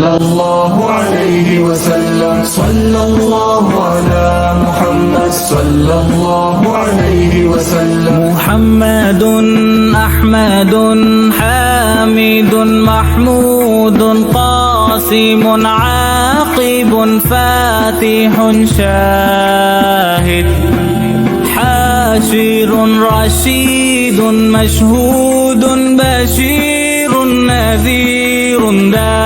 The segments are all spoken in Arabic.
صلى الله عليه وسلم. صلى الله على محمد صلى الله عليه وسلم. محمد أحمد حامد محمود قاسم عاقب فاتح شاهد حاشر رشيد مشهود بشير نذير داع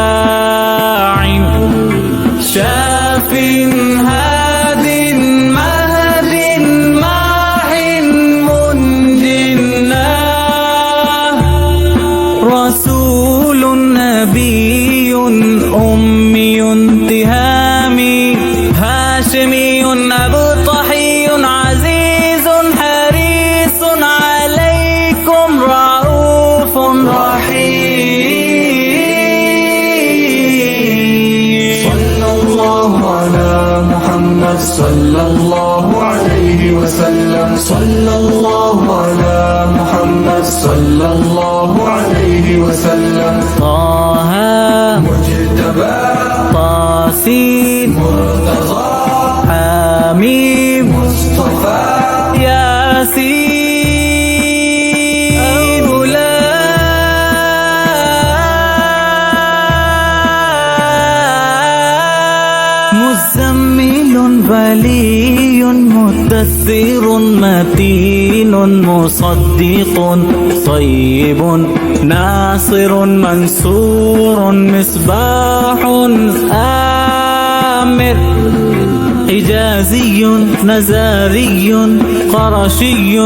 شاف هاد مهد ماح منجنا رسول نبي أمي تهامي هاشمي أبطحي عزيز حريص عليكم رؤوف رحيم. صلى الله على محمد صلى الله عليه وسلم. صلى الله على محمد صلى الله عليه وسلم. طه مجتبى طاسين مرتضى حميم مصطفى ياسين مزمل ولي مدثر متين مصدق طيب ناصر منصور مصباح آمر حجازي نزاري قرشي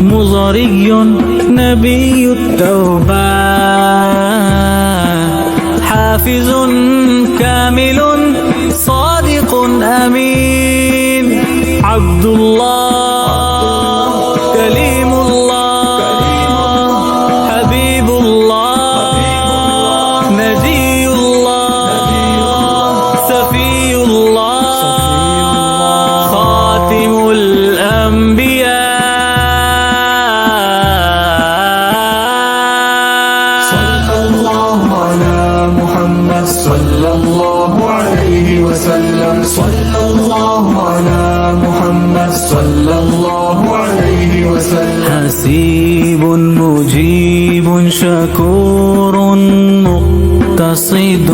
مضري نبي التوبة حافظ كامل صادق أمين عبد الله كليم الله حبيب الله نجي الله سفي الله خاتم الأنبياء. صلى الله على محمد صلى الله عليه وسلم. صلى الله على محمد صلى الله عليه وسلم. حسيب مجيب شكور مقتصد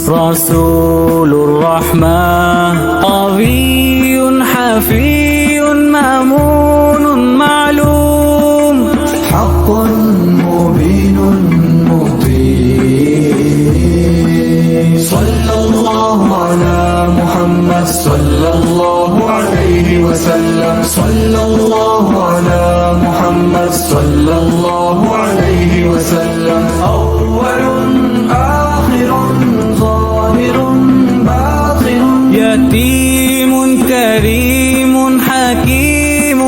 رسول الرحمن قوي حفي مأمون معلوم حق مبين مطيع. صلى الله على محمد صلى الله عليه وسلم. صلى الله على محمد صلى الله عليه وسلم. أول آخر ظاهر باطن يتيم كريم حكيم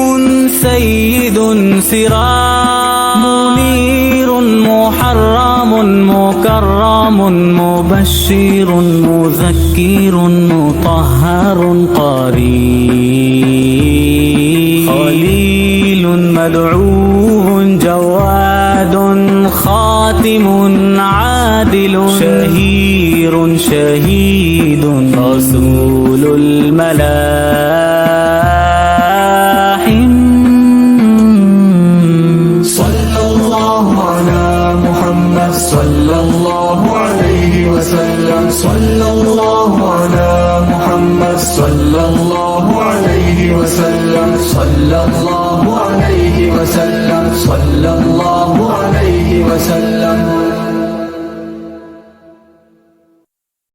سيد سراج منير محرم مكرم مبشر مذكر مطهر قريب خليل مدعو جواد خاتم عادل شهير شهيد رسول الملاحم. صلى الله على محمد صلى الله عليه وسلم. صلى الله على محمد صلى الله عليه وسلم. صلى الله عليه وسلم. صلى الله عليه وسلم.